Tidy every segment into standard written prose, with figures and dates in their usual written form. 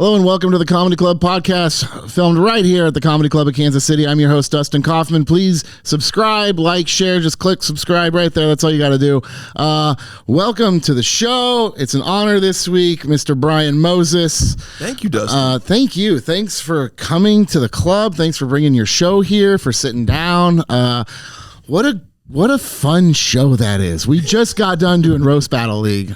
Hello and welcome to the Comedy Club podcast, filmed right here at the Comedy Club of Kansas City. I'm your host, Dustin Kaufman. Please subscribe, like, share. Just click subscribe right there. That's all you got to do. Welcome to the show. It's an honor this week, Mr. Brian Moses. Thank you, Dustin. Thank you. Thanks for coming to the club. Thanks for bringing your show here, for sitting down. What a fun show that is. We just got done doing Roast Battle League,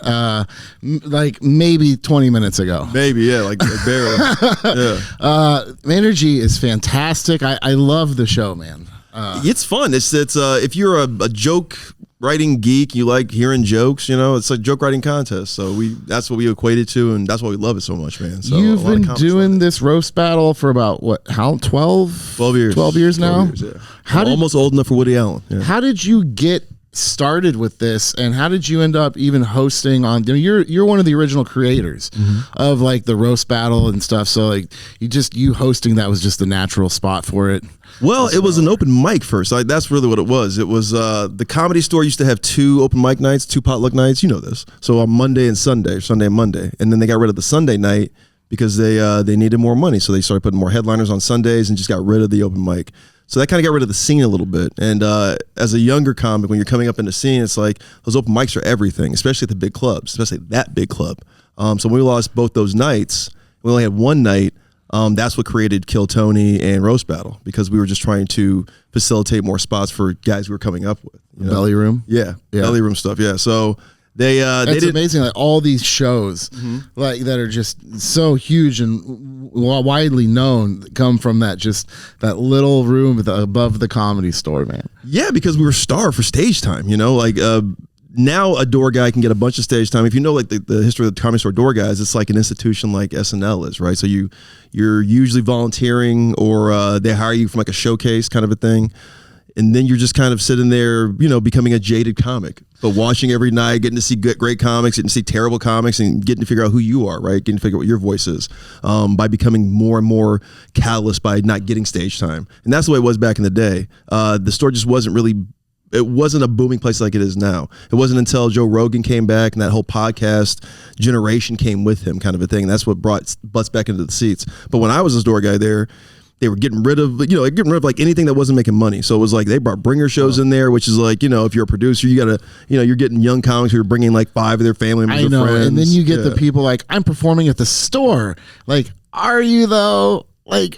like maybe 20 minutes ago. Maybe, yeah, like barely. Yeah. Energy is fantastic. I love the show, man. It's fun. It's if you're a joke writing geek, you like hearing jokes, you know, it's a joke writing contest. So that's what we equate it to, and that's why we love it so much, man. So you've been doing this roast battle for about how 12 years. 12 years now? 12 years, yeah. Almost old enough for Woody Allen. Yeah. How did you get started with this, and how did you end up even hosting on? You're one of the original creators of like the roast battle and stuff, so like you hosting that was just the natural spot for it. Well, it was an open mic first. Like, that's really what it was. It was the Comedy Store used to have 2 open mic nights, 2 potluck nights. You know this. So on Monday and Sunday, Sunday and Monday, and then they got rid of the Sunday night because they needed more money. So they started putting more headliners on Sundays and just got rid of the open mic. So that kind of got rid of the scene a little bit. And as a younger comic, when you're coming up in the scene, it's like those open mics are everything, especially at the big clubs, especially that big club. So when we lost both those nights, we only had one night. That's what created Kill Tony and Roast Battle, because we were just trying to facilitate more spots for guys we were coming up with. Belly room? Yeah, belly room stuff, yeah. So it's amazing, like all these shows like that are just so huge and widely known come from that little room above the Comedy Store, man. Yeah, because we were starved for stage time, you know, like now a door guy can get a bunch of stage time. If you know like the history of the Comedy Store door guys, it's like an institution like SNL is, right? So you're usually volunteering, or they hire you from like a showcase kind of a thing. And then you're just kind of sitting there, you know, becoming a jaded comic, but watching every night, getting to see great comics, getting to see terrible comics, and getting to figure out who you are, right? Getting to figure out what your voice is, by becoming more and more callous by not getting stage time. And that's the way it was back in the day. The store just wasn't a booming place like it is now. It wasn't until Joe Rogan came back and that whole podcast generation came with him, kind of a thing. And that's what brought butts back into the seats. But when I was a store guy there, they were getting rid of like anything that wasn't making money. So it was like they brought bringer shows in there, which is like, you know, if you're a producer, you gotta, you know, you're getting young comics who are bringing like 5 of their family members. I know, friends. And then you get the people like, I'm performing at the store. Like, are you though? Like,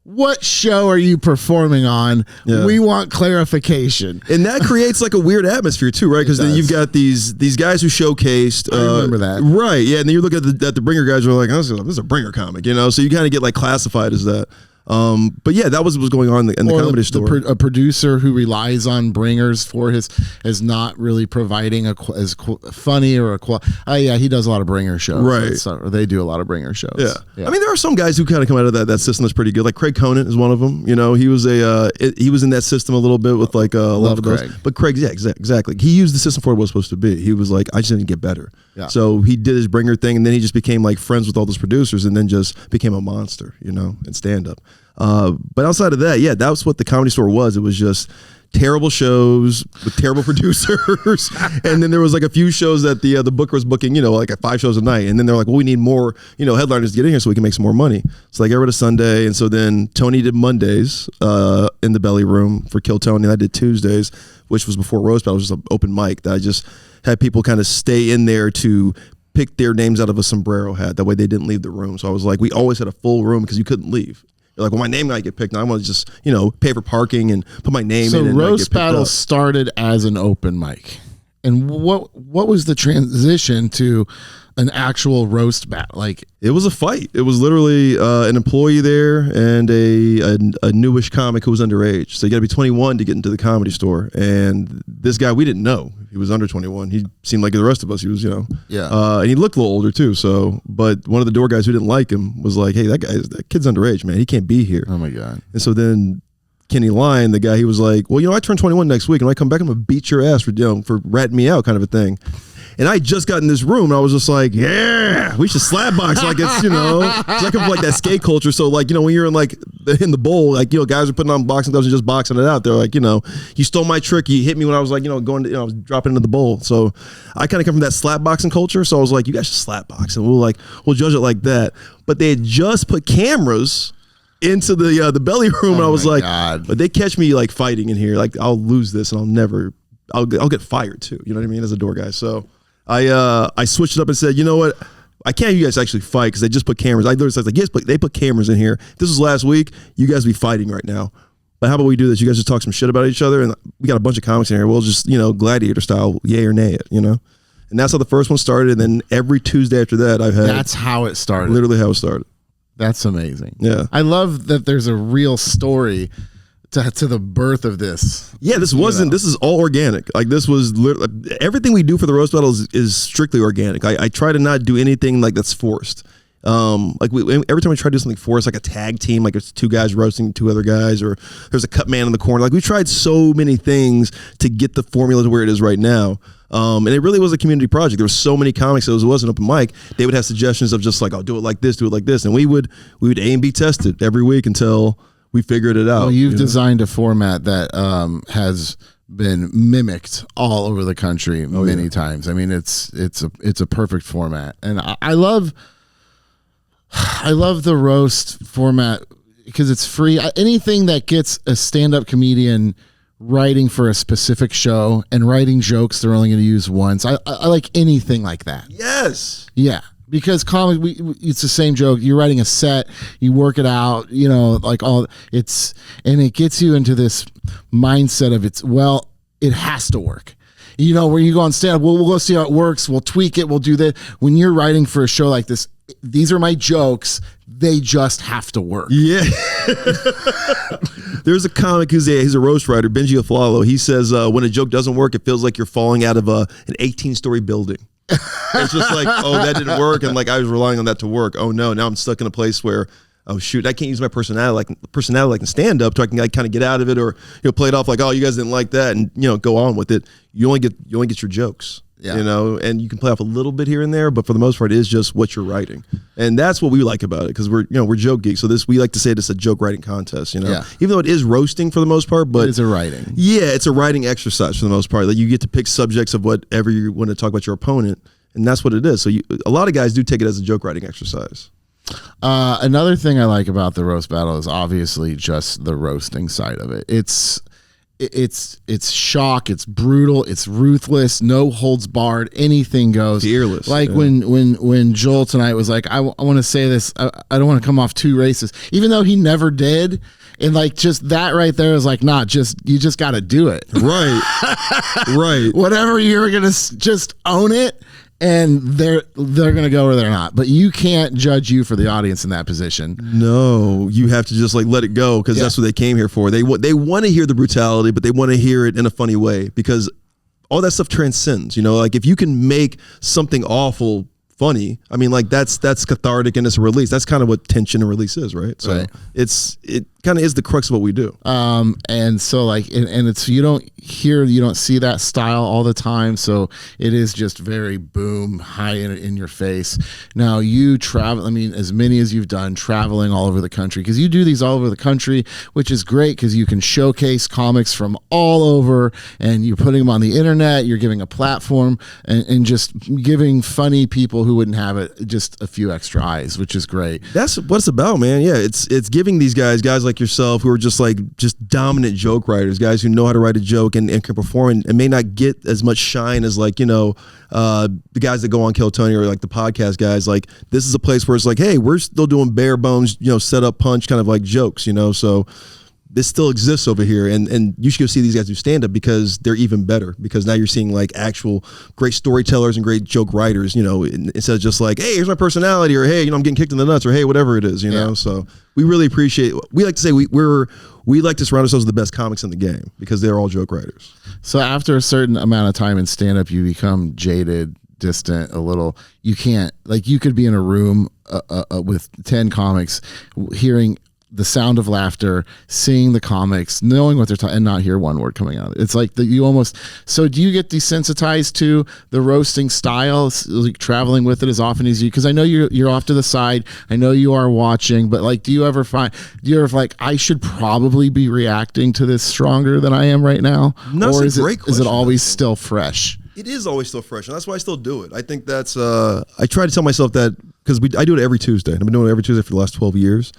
what show are you performing on? Yeah. We want clarification. And that creates like a weird atmosphere too, right? Because then you've got these guys who showcased. I remember that. Right, yeah. And then you look at the bringer guys who are like, this is a bringer comic, you know? So you kind of get like classified as that. But yeah, that was what was going on in the Comedy Store. A producer who relies on bringers for is not really providing as funny or he does a lot of bringer shows, right? So they do a lot of bringer shows. Yeah. I mean, there are some guys who kind of come out of that system that's pretty good. Like Craig Conant is one of them. You know, he was he was in that system a little bit with like a lot of those. But Craig, yeah, exactly. He used the system for what it was supposed to be. He was like, I just didn't get better. Yeah. So he did his bringer thing, and then he just became like friends with all those producers, and then just became a monster, you know, in stand up. But outside of that, yeah, that was what the Comedy Store was. It was just terrible shows with terrible producers. And then there was like a few shows that the booker was booking, you know, like at 5 shows a night. And then they're like, well, we need more, you know, headliners to get in here so we can make some more money. So they got rid of Sunday. And so then Tony did Mondays in the belly room for Kill Tony. And I did Tuesdays, which was before Roast Battle. It was just an open mic that I just had people kind of stay in there to pick their names out of a sombrero hat. That way they didn't leave the room. So I was like, we always had a full room because you couldn't leave. Like, well, my name might get picked. I want to just, you know, pay for parking and put my name in. So Roast Battle started as an open mic. And what was the transition to an actual roast battle? Like, it was a fight. It was literally an employee there and a newish comic who was underage. So you got to be 21 to get into the Comedy Store. And this guy, we didn't know he was under 21. He seemed like the rest of us. He was, you know, and he looked a little older too. So, but one of the door guys who didn't like him was like, "Hey, that kid's underage, man. He can't be here." Oh my god! And so then Kenny Lyon, the guy, he was like, well, you know, I turn 21 next week, and when I come back, I'm gonna beat your ass for ratting me out, kind of a thing. And I just got in this room and I was just like, yeah, we should slap box. Like it's, you know, it's like like that skate culture. So like, you know, when you're in like in the bowl, like, you know, guys are putting on boxing gloves and just boxing it out. They're like, you know, you stole my trick. You hit me when I was like, you know, going to, you know, I was dropping into the bowl. So I kind of come from that slap boxing culture. So I was like, you guys should slap box and we'll judge it like that. But they had just put cameras into the belly room, and I was like, God. But they catch me like fighting in here, like I'll lose this and I'll get fired too. You know what I mean? As a door guy. So I switched it up and said, you know what? I can't have you guys actually fight because they just put cameras. I literally said like, yes, but they put cameras in here. If this was last week, you guys be fighting right now. But how about we do this? You guys just talk some shit about each other, and we got a bunch of comics in here. We'll just, you know, gladiator style, yay or nay it, you know? And that's how the first one started. And then every Tuesday after that, I've had. That's how it started. Literally how it started. That's amazing. Yeah. I love that there's a real story to the birth of this. Yeah, this is all organic. Like this was everything we do for the roast battle is strictly organic. I try to not do anything like that's forced. Like every time we try to do something forced, like a tag team, like it's two guys roasting two other guys, or there's a cut man in the corner. Like we tried so many things to get the formula to where it is right now. And it really was a community project. There were so many comics, so it was an open mic. They would have suggestions of just like, oh, do it like this, and we would A and B test it every week until we figured it out. Well, you've designed a format that has been mimicked all over the country many times. I mean, it's a perfect format, and I love the roast format because it's free. Anything that gets a stand-up comedian writing for a specific show and writing jokes they're only going to use once. I like anything like that. Yes. Yeah. Because comedy, it's the same joke. You're writing a set, you work it out, you know, like and it gets you into this mindset of it has to work. You know, where you go on stand up, we'll go see how it works. We'll tweak it. We'll do that. When you're writing for a show like this, these are my jokes. They just have to work. Yeah. There's a comic he's a roast writer, Benji Aflalo. He says when a joke doesn't work, it feels like you're falling out of an 18-story building. It's just like, oh, that didn't work, and like I was relying on that to work. Oh no, now I'm stuck in a place where, oh shoot, I can't use my personality like in stand up, so I can like kind of get out of it, or play it off like, oh, you guys didn't like that, and go on with it. You only get your jokes. Yeah. And you can play off a little bit here and there, but for the most part, it is just what you're writing, and that's what we like about it because we're joke geeks. So we like to say it's a joke writing contest. Yeah. Even though it is roasting for the most part, but it is a writing. Yeah, it's a writing exercise for the most part. Like you get to pick subjects of whatever you want to talk about your opponent, and that's what it is. So a lot of guys do take it as a joke writing exercise. Another thing I like about the roast battle is obviously just the roasting side of it. It's shock, it's brutal, it's ruthless, no holds barred, anything goes. Fearless. Like when Joel tonight was like, I want to say this, I don't want to come off too racist, even though he never did. And like just that right there is like, you just got to do it. Right. Right. Whatever, you're going to just own it. And they're going to go or they're not. But you can't judge you for the audience in that position. No, you have to just like let it go because that's what they came here for. They want to hear the brutality, but they want to hear it in a funny way because all that stuff transcends. Like if you can make something awful funny, I mean, like that's cathartic and it's a release. That's kind of what tension and release is, right? So it kind of is the crux of what we do. And so like, and it's you don't see that style all the time. So it is just very boom, high in your face. Now you travel. I mean, as many as you've done, traveling all over the country because you do these all over the country, which is great because you can showcase comics from all over, and you're putting them on the internet. You're giving a platform and just giving funny people who wouldn't have it just a few extra eyes, which is great. That's what it's about, man. Yeah, it's giving these guys like yourself who are just dominant joke writers, guys who know how to write a joke and can perform and may not get as much shine as the guys that go on Kill Tony or like the podcast guys. Like this is a place where it's like, hey, we're still doing bare bones, set up punch kind of like jokes, so this still exists over here, and you should go see these guys do stand up because they're even better because now you're seeing like actual great storytellers and great joke writers, instead of just like, hey, here's my personality, or hey, I'm getting kicked in the nuts, or hey, whatever it is, know. So we really appreciate. We like to say we like to surround ourselves with the best comics in the game because they're all joke writers. So after a certain amount of time in stand up, you become jaded, distant, a little. You can't, like, you could be in a room with 10 comics hearing the sound of laughter, seeing the comics, knowing what they're talking, and not hear one word coming out. It's like that you almost. So do you get desensitized to the roasting style, like traveling with it as often as you? Because I know you're off to the side. I know you are watching, but like, do you ever like, I should probably be reacting to this stronger than I am right now? No, or is it always still fresh? It is always still fresh, and that's why I still do it. I think that's. I try to tell myself that because I do it every Tuesday. I've been doing it every Tuesday for the last 12 years.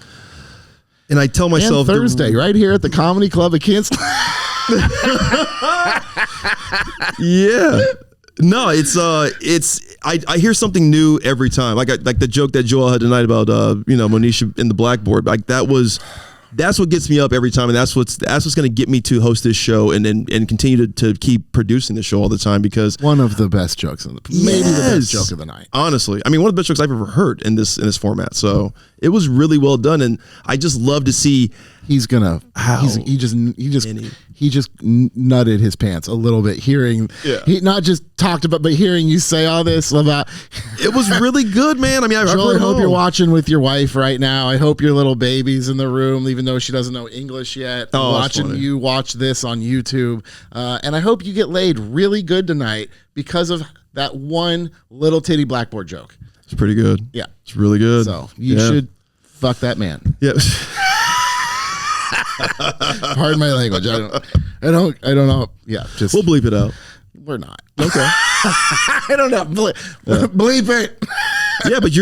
And I tell myself and Thursday, right here at the Comedy Club at Kansas. Yeah. No, I hear something new every time. Like the joke that Joel had tonight about Monisha in the blackboard. Like that's what gets me up every time, and that's what's going to get me to host this show and continue to keep producing the show all the time, because one of the best jokes maybe the best joke of the night. Honestly, I mean, one of the best jokes I've ever heard in this format. So it was really well done, and I just love to see. He just nutted his pants a little bit hearing. Yeah. He not just talked about, but hearing you say all this about. It was really good, man. I mean, I hope you're watching with your wife right now. I hope your little baby's in the room, even though she doesn't know English yet. Watching you watch this on YouTube, and I hope you get laid really good tonight because of that one little titty blackboard joke. It's pretty good. Yeah, it's really good. So you should fuck that man. Yeah. Pardon my language. I don't know. Yeah, just we'll bleep it out. We're not. Okay. I don't know. Bleep it. Yeah, but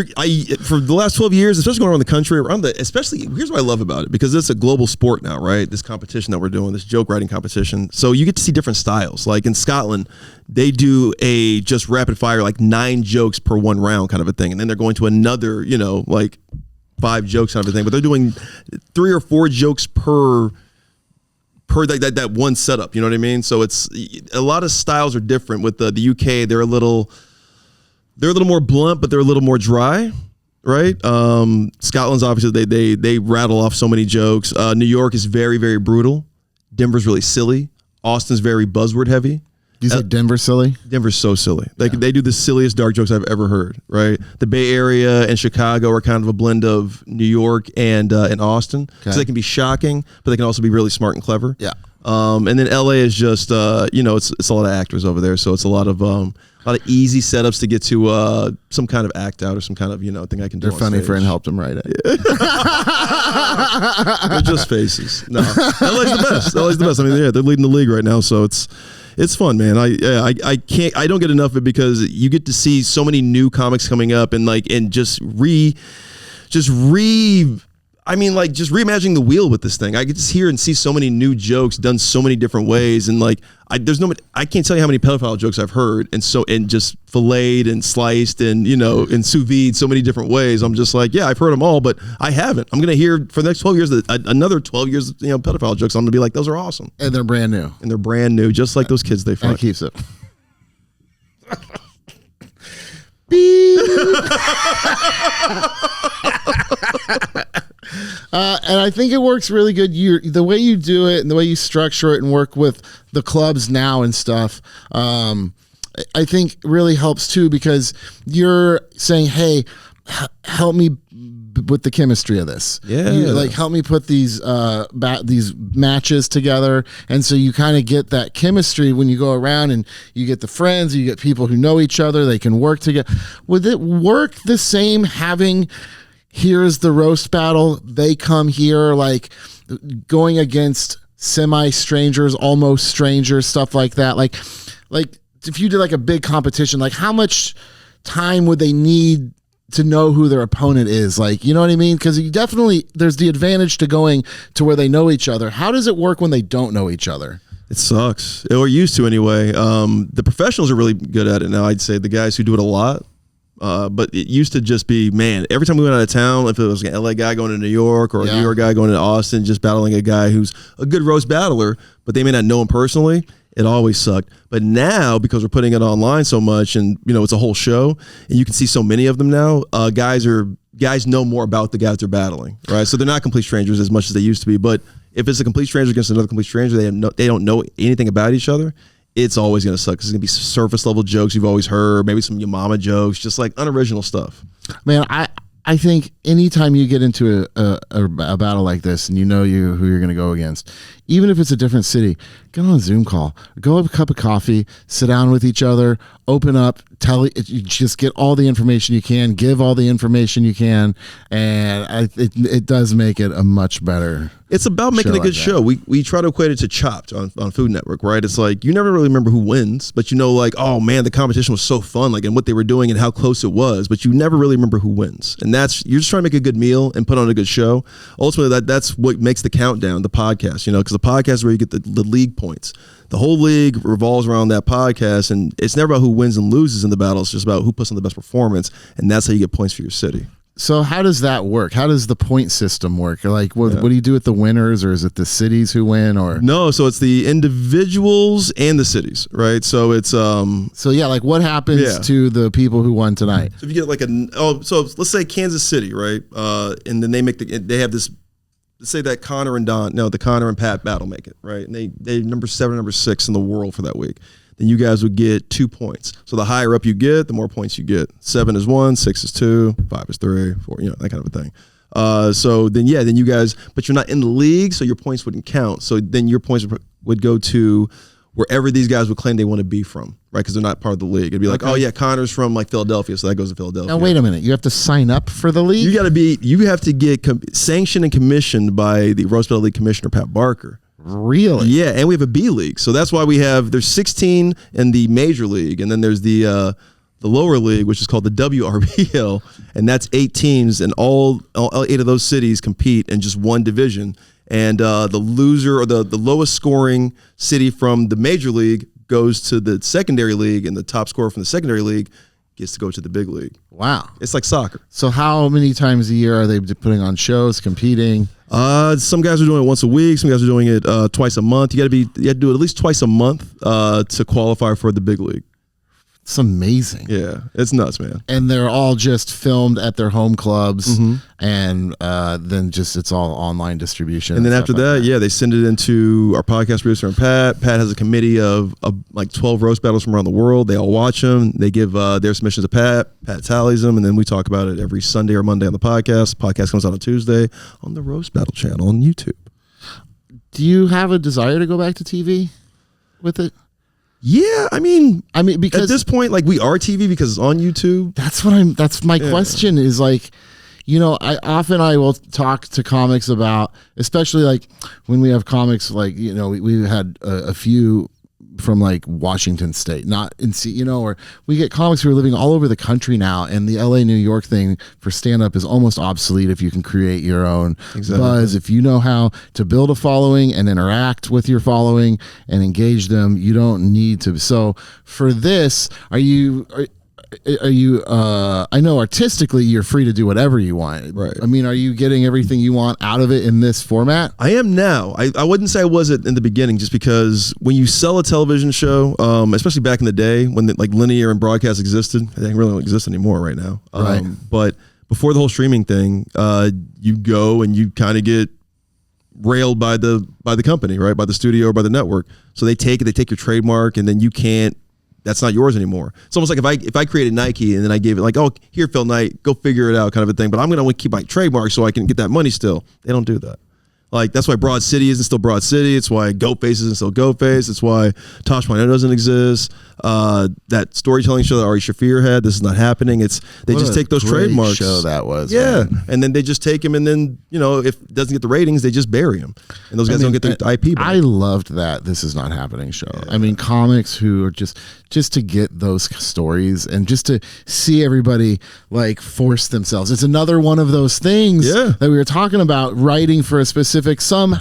for the last 12 years, especially going around the country, especially here's what I love about it, because it's a global sport now, right? This competition that we're doing, this joke writing competition. So you get to see different styles. Like in Scotland, they do a just rapid fire, like 9 jokes per one round kind of a thing. And then they're going to another, like 5 jokes kind of a thing, but they're doing 3 or 4 jokes per that one setup. You know what I mean? So it's a lot of styles are different. With the UK, they're a little more blunt, but they're a little more dry, right? Scotland's obviously they rattle off so many jokes. New York is very, very brutal. Denver's really silly. Austin's very buzzword heavy. You said Denver silly? Denver's so silly. They do the silliest dark jokes I've ever heard, right? The Bay Area and Chicago are kind of a blend of New York and Austin. Okay. So they can be shocking, but they can also be really smart and clever. Yeah. And then LA is just, it's a lot of actors over there. So it's a lot of easy setups to get to some kind of act out or some kind of, thing I can do. Their funny friend helped him write it. They're just faces. No, LA's the best. LA's the best. I mean, they're leading the league right now. So it's fun, man. I don't get enough of it, because you get to see so many new comics coming up and reimagining the wheel with this thing. I get to hear and see so many new jokes done so many different ways, and I can't tell you how many pedophile jokes I've heard, and just filleted and sliced and and sous vide so many different ways. I'm just like, yeah, I've heard them all, but I haven't. I'm gonna hear for the next 12 years another 12 years pedophile jokes. I'm gonna be like, those are awesome, and they're brand new, just like those kids they fuck. And it keeps it. Beep. And I think it works really good. The way you do it and the way you structure it and work with the clubs now and stuff, I think really helps too, because you're saying, hey, help me with the chemistry of this. Yeah. Help me put these matches together. And so you kind of get that chemistry when you go around, and you get the friends, you get people who know each other, they can work together. Would it work the same having, here's the roast battle, they come here, going against semi-strangers, almost strangers, stuff like that? Like if you did a big competition, how much time would they need to know who their opponent is? You know what I mean? Because there's the advantage to going to where they know each other. How does it work when they don't know each other? It sucks. Or used to anyway. The professionals are really good at it now, I'd say. The guys who do it a lot. But it used to just be, man, every time we went out of town, if it was an LA guy going to New York or a New York guy going to Austin, just battling a guy who's a good roast battler, but they may not know him personally, it always sucked. But now, because we're putting it online so much, and it's a whole show, and you can see so many of them now, guys know more about the guys they're battling, right? So they're not complete strangers as much as they used to be. But if it's a complete stranger against another complete stranger, they don't know anything about each other, it's always going to suck, because it's going to be surface level jokes you've always heard, maybe some your mama jokes, just unoriginal stuff. Man, I I think anytime you get into a battle like this and you know who you're going to go against, even if it's a different city, get on a Zoom call, go have a cup of coffee, sit down with each other, open up, just get all the information you can, give all the information you can, and it does make it a much better. It's about making a good show. We try to equate it to Chopped on Food Network, right? It's like you never really remember who wins, but you know, like, oh man, the competition was so fun, like, and what they were doing and how close it was, but you never really remember who wins. And you're just trying to make a good meal and put on a good show. Ultimately, that's what makes the countdown, the podcast, you know, because the podcast is where you get the league points. The whole league revolves around that podcast, and it's never about who wins and loses in the battle. It's just about who puts on the best performance, and that's how you get points for your city. So how does that work? How does the point system work? Like, what do you do with the winners, or is it the cities who win? Or no, so it's the individuals and the cities, right? So it's like what happens to the people who won tonight? So if you get so let's say Kansas City, right? And then they have this. Let's say that Connor and Pat battle make it, right? And they number 7, number 6 in the world for that week. Then you guys would get 2 points. So the higher up you get, the more points you get. 7 is 1, 6 is 2, 5 is 3, 4, that kind of a thing. So then you guys, but you're not in the league, so your points wouldn't count. So then your points would go to wherever these guys would claim they want to be from, right? Because they're not part of the league. It'd be like, oh yeah, Connor's from like Philadelphia, so that goes to Philadelphia. Now wait a minute, you have to sign up for the league? You have to get sanctioned and commissioned by the Roast Battle League Commissioner Pat Barker. Really? Yeah, and we have a B league, so that's why there's 16 in the major league, and then there's the lower league, which is called the WRBL, and that's 8 teams, and all 8 of those cities compete in just one division. And the loser or the lowest scoring city from the major league goes to the secondary league, and the top scorer from the secondary league gets to go to the big league. Wow. It's like soccer. So how many times a year are they putting on shows, competing? Some guys are doing it once a week. Some guys are doing it twice a month. You have to do it at least twice a month to qualify for the big league. It's amazing. Yeah, it's nuts, man. And they're all just filmed at their home clubs, and then it's all online distribution. And then after that, they send it into our podcast producer and Pat. Pat has a committee of like 12 roast battles from around the world. They all watch them. They give their submissions to Pat. Pat tallies them, and then we talk about it every Sunday or Monday on the podcast. The podcast comes out on Tuesday on the Roast Battle channel on YouTube. Do you have a desire to go back to TV with it? Yeah, I mean, because at this point, like, we are TV because it's on YouTube. That's my question is, like, I will talk to comics about, especially like when we have comics, like, we had a few from like Washington State, not in or we get comics who are living all over the country now, and the LA New York thing for stand up is almost obsolete if you can create your own buzz. If you know how to build a following and interact with your following and engage them, you don't need to. So for this, are you I know artistically you're free to do whatever you want, right? I mean, are you getting everything you want out of it in this format? I am now. I wouldn't say I was in the beginning, just because when you sell a television show, especially back in the day when like linear and broadcast existed, they really don't exist anymore right now. Right. But before the whole streaming thing, you go and you kind of get railed by the company, right? By the studio or by the network. So they take your trademark, and then you can't. That's not yours anymore. It's almost like if I created Nike and then I gave it like, oh, here, Phil Knight, go figure it out, kind of a thing. But I'm going to keep my trademark so I can get that money still. They don't do that. Like, that's why Broad City isn't still Broad City. It's why Goatface isn't still Goatface. It's why Tosh Point doesn't exist. That storytelling show that Ari Shaffir had, this is not happening. They just take those trademarks. Show that was, yeah, man. And then they just take him, and then if it doesn't get the ratings, they just bury him, and those guys don't get the IP back. I loved that This Is Not Happening show. Yeah. I mean, comics who are just to get those stories and just to see everybody like force themselves. It's another one of those things that we were talking about, writing for a specific. Some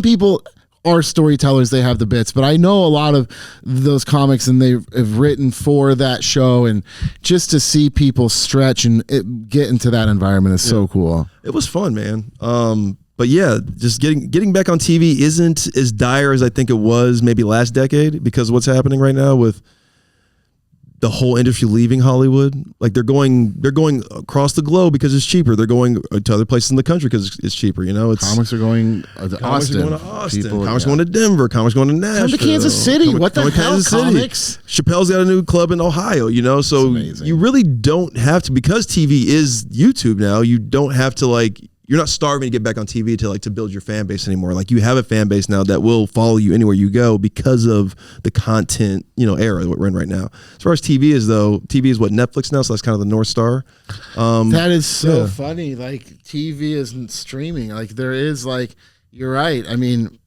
people are storytellers, they have the bits, but I know a lot of those comics and they have written for that show, and just to see people stretch and get into that environment is so cool. It was fun, man. But yeah, just getting back on TV isn't as dire as I think it was maybe last decade, because of what's happening right now with the whole industry leaving Hollywood. Like they're going across the globe because it's cheaper. They're going to other places in the country because it's cheaper. You know, it's comics are going to Austin. Comics going to Denver. Comics going to Nashville. Come to Kansas City. What the hell, comics? Chappelle's got a new club in Ohio. You know, so you really don't have to, because TV is YouTube now. You don't have to like. You're not starving to get back on TV to build your fan base anymore. Like you have a fan base now that will follow you anywhere you go because of the content, era that we're in right now. As far as TV is though, TV is what, Netflix now, so that's kind of the North Star. That is so funny. Like TV isn't streaming. Like there is you're right. I mean,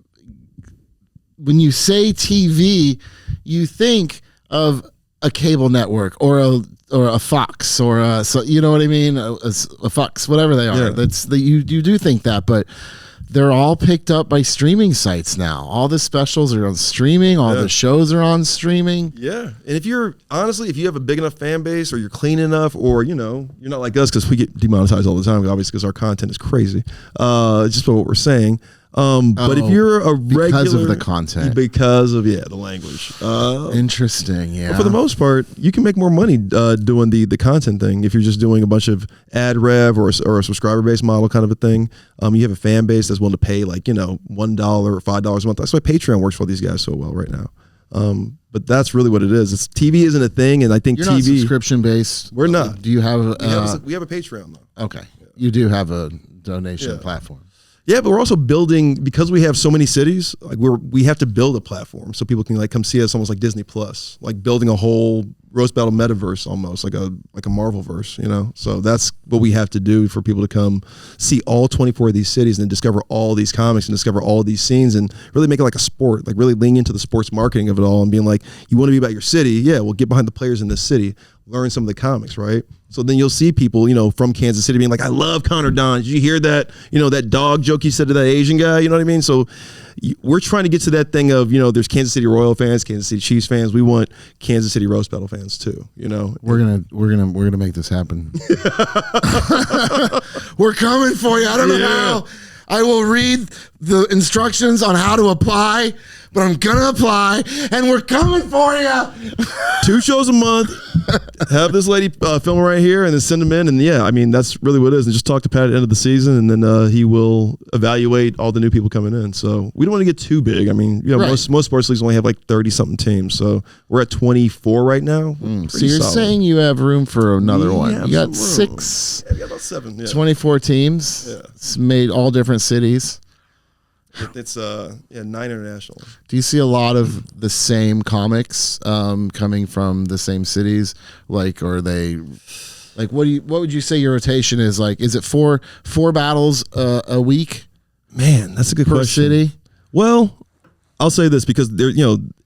when you say TV, you think of a cable network or a Fox or so you know what I mean, a Fox, whatever they are. Yeah. You do think that, but they're all picked up by streaming sites now. All the specials are on streaming. All the shows are on streaming. Yeah, and if you have a big enough fan base, or you're clean enough, or you're not like us because we get demonetized all the time, obviously, because our content is crazy. Just what we're saying. But if you're a regular, because of the content, because of the language, interesting, yeah. But for the most part, you can make more money doing the content thing if you're just doing a bunch of ad rev or a subscriber based model kind of a thing. You have a fan base that's willing to pay $1 or $5 a month. That's why Patreon works for these guys so well right now. But that's really what it is. TV isn't a thing, and I think you're TV not subscription based. We're not. Do you have? We have a Patreon though. Okay, you do have a donation platform. Yeah, but we're also building, because we have so many cities, like we have to build a platform so people can come see us, almost like Disney Plus, like building a whole roast battle metaverse, almost like a Marvel verse, So that's what we have to do for people to come see all 24 of these cities and then discover all these comics and discover all these scenes and really make it like a sport, like really lean into the sports marketing of it all and being like, you want to be about your city? Yeah, well, get behind the players in this city. Learn some of the comics, right? So then you'll see people, from Kansas City being like, I love Connor Don. Did you hear that, that dog joke he said to that Asian guy? You know what I mean? So we're trying to get to that thing of, there's Kansas City Royal fans, Kansas City Chiefs fans. We want Kansas City Roast Battle fans too, We're gonna make this happen. We're coming for you. I don't know how. I will read the instructions on how to apply, but I'm gonna apply, and we're coming for you. 2 shows a month. Have this lady film right here, and then send them in, and that's really what it is. And just talk to Pat at the end of the season, and then he will evaluate all the new people coming in. So we don't want to get too big. Right. most sports leagues only have 30-something teams, so we're at 24 right now. So you're saying you have room for another one? You got 6. Yeah, we got about 7. Yeah. 24 teams. Yeah. It's made all different cities. It's 9 international. Do you see a lot of the same comics coming from the same cities? Are they what would you say your rotation is like? Is it four battles a week? Man, that's a good question. Per city? Well, I'll say this because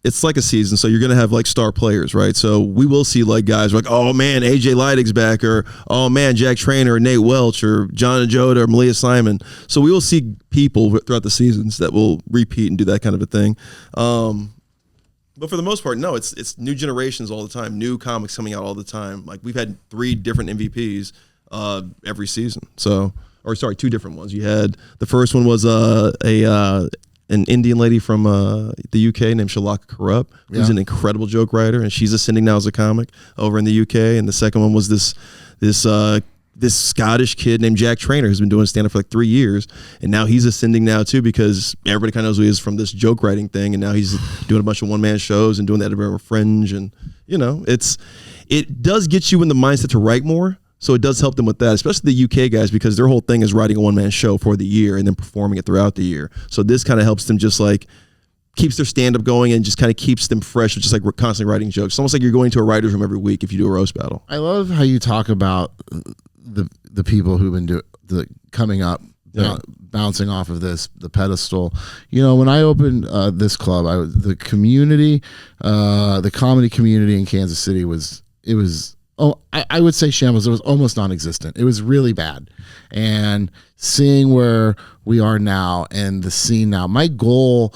it's like a season, so you're gonna have star players, right? So we will see guys like, oh man, AJ Leidig's back, or oh man, Jack Trainer, or Nate Welch, or John Ajota, or Malia Simon. So we will see people throughout the seasons that will repeat and do that kind of a thing. But for the most part, no, it's new generations all the time, new comics coming out all the time. We've had 3 different MVPs every season. 2 different ones. You had the first one was an Indian lady from the UK named Shalaka Karup, who's an incredible joke writer, and she's ascending now as a comic over in the UK. And the second one was this Scottish kid named Jack Trainer, who's been doing stand-up for 3 years, and now he's ascending now too, because everybody kind of knows who he is from this joke writing thing, and now he's doing a bunch of one-man shows and doing that at Fringe, and it does get you in the mindset to write more. So it does help them with that, especially the UK guys, because their whole thing is writing a one-man show for the year and then performing it throughout the year. So this kind of helps them keeps their stand-up going and just kind of keeps them fresh, just we're constantly writing jokes. It's almost like you're going to a writer's room every week if you do a roast battle. I love how you talk about the people who've been coming up, bouncing off of the pedestal. When I opened this club, the community, the comedy community in Kansas City was I would say shambles. It was almost non-existent. It was really bad. And seeing where we are now and the scene now, my goal,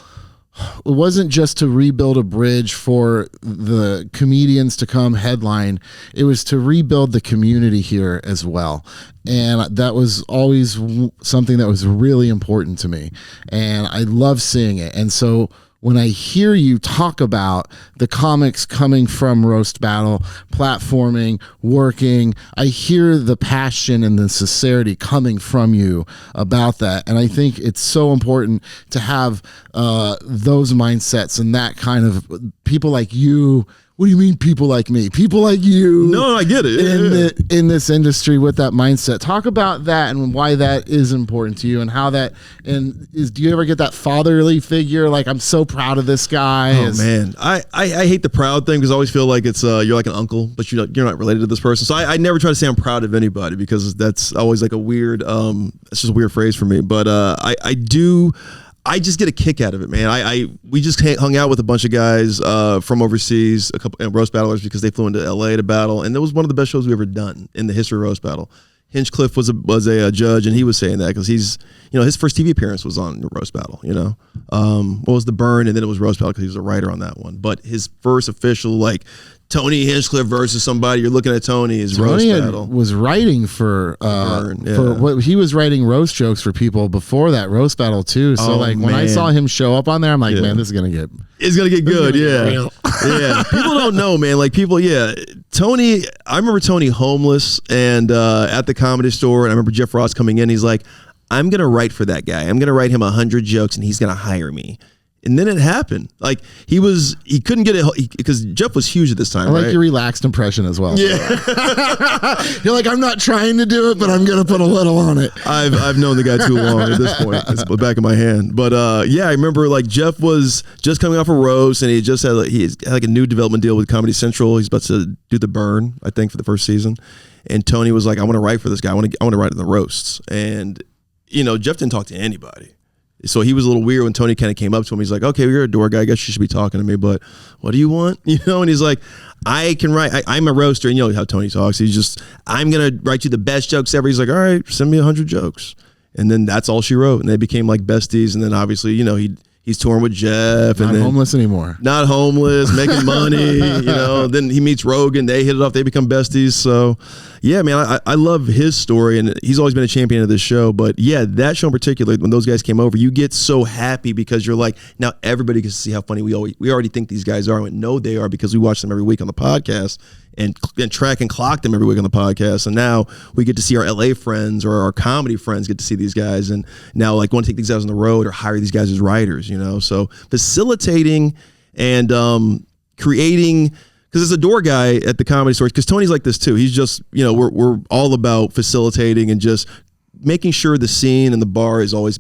it wasn't just to rebuild a bridge for the comedians to come headline. It was to rebuild the community here as well. And that was always something that was really important to me. And I love seeing it. And so when I hear you talk about the comics coming from Roast Battle, platforming, working, I hear the passion and the sincerity coming from you about that. And I think it's so important to have those mindsets and that kind of people like you. What do you mean people like me? People like you. No, I get it. In this industry with that mindset. Talk about that and why that is important to you and how that, and do you ever get that fatherly figure? Like, I'm so proud of this guy. Oh man. I hate the proud thing because I always feel like it's, you're like an uncle, but you're not related to this person. So I never try to say I'm proud of anybody because that's always like a weird, it's just a weird phrase for me. But I just get a kick out of it, man. We just hung out with a bunch of guys from overseas, a couple roast battlers because they flew into LA to battle, and it was one of the best shows we've ever done in the history of roast battle. Hinchcliffe was a judge, and he was saying that because he's, his first TV appearance was on roast battle. What was The Burn, and then it was roast battle because he was a writer on that one. But his first official like Tony Hinchcliffe versus somebody, you're looking at Tony is roast battle. Was writing for what he was writing roast jokes for people before that roast battle too. So when I saw him show up on there, I'm like, man, this is gonna get. It's gonna get good, yeah. People don't know, man. Like Tony. I remember Tony homeless and at the Comedy Store, and I remember Jeff Ross coming in. He's like, I'm gonna write for that guy. I'm gonna write him 100 jokes, and he's gonna hire me. And then it happened. Like he couldn't get it because Jeff was huge at this time. I like your relaxed impression as well. Yeah, you're like, I'm not trying to do it, but I'm gonna put a little on it. I've known the guy too long at this point. It's the back of my hand. But I remember like Jeff was just coming off a roast, and he had like a new development deal with Comedy Central. He's about to do The Burn, I think, for the first season. And Tony was like, I want to write for this guy. I want to write in the roasts. And Jeff didn't talk to anybody. So he was a little weird when Tony kind of came up to him. He's like, okay, you're a door guy. I guess you should be talking to me, but what do you want? And he's like, I can write. I'm a roaster. And you know how Tony talks. He's just, I'm going to write you the best jokes ever. He's like, all right, send me 100 jokes. And then that's all she wrote. And they became like besties. And then obviously, he's touring with Jeff. Not homeless anymore. Not homeless, making money. Then he meets Rogan. They hit it off. They become besties. So, yeah, man, I love his story, and he's always been a champion of this show. But yeah, that show in particular, when those guys came over, you get so happy because you're like, now everybody gets to see how funny we already think these guys are. And know they are because we watch them every week on the podcast and track and clock them every week on the podcast. And now we get to see our LA friends or our comedy friends get to see these guys, and now like want to take these guys on the road or hire these guys as writers. So facilitating and creating. Because as a door guy at the Comedy Store, because Tony's like this too. He's just, we're all about facilitating and just making sure the scene and the bar is always,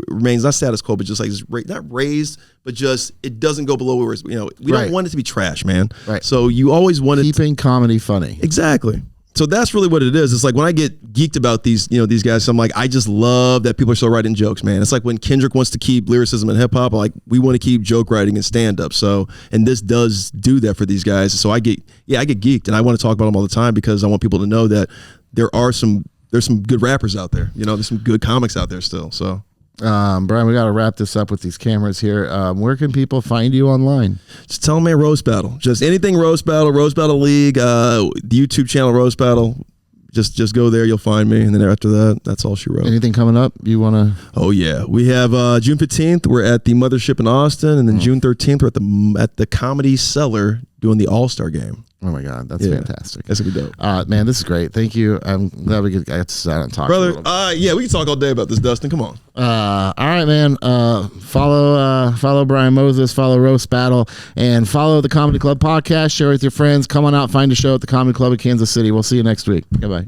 remains not status quo, but just like not raised, but just it doesn't go below where we don't want it to be trash, man. Right. So you always want to keeping comedy funny. Exactly. So that's really what it is. It's like when I get geeked about these, these guys, I'm like, I just love that people are still writing jokes, man. It's like when Kendrick wants to keep lyricism in hip hop, like we want to keep joke writing and stand up. So, and this does do that for these guys. So I get geeked, and I want to talk about them all the time because I want people to know that there's some good rappers out there. There's some good comics out there still. So. Brian, we got to wrap this up with these cameras here. Where can people find you online? Just tell them, man, Roast Battle. Just anything Roast Battle League, the YouTube channel Roast Battle. Just go there, you'll find me. And then after that, that's all she wrote. Anything coming up you want to? Oh, yeah. We have June 15th, we're at the Mothership in Austin. And then June 13th, we're at the Comedy Cellar doing the All-Star Game. Oh my God, that's fantastic. That's gonna be dope. Man, this is great. Thank you. I'm glad we got to sit down and talk. Brother, we can talk all day about this, Dustin. Come on. All right, man. Follow Brian Moses, follow Roast Battle, and follow the Comedy Club podcast. Share with your friends. Come on out, find a show at the Comedy Club in Kansas City. We'll see you next week. Goodbye.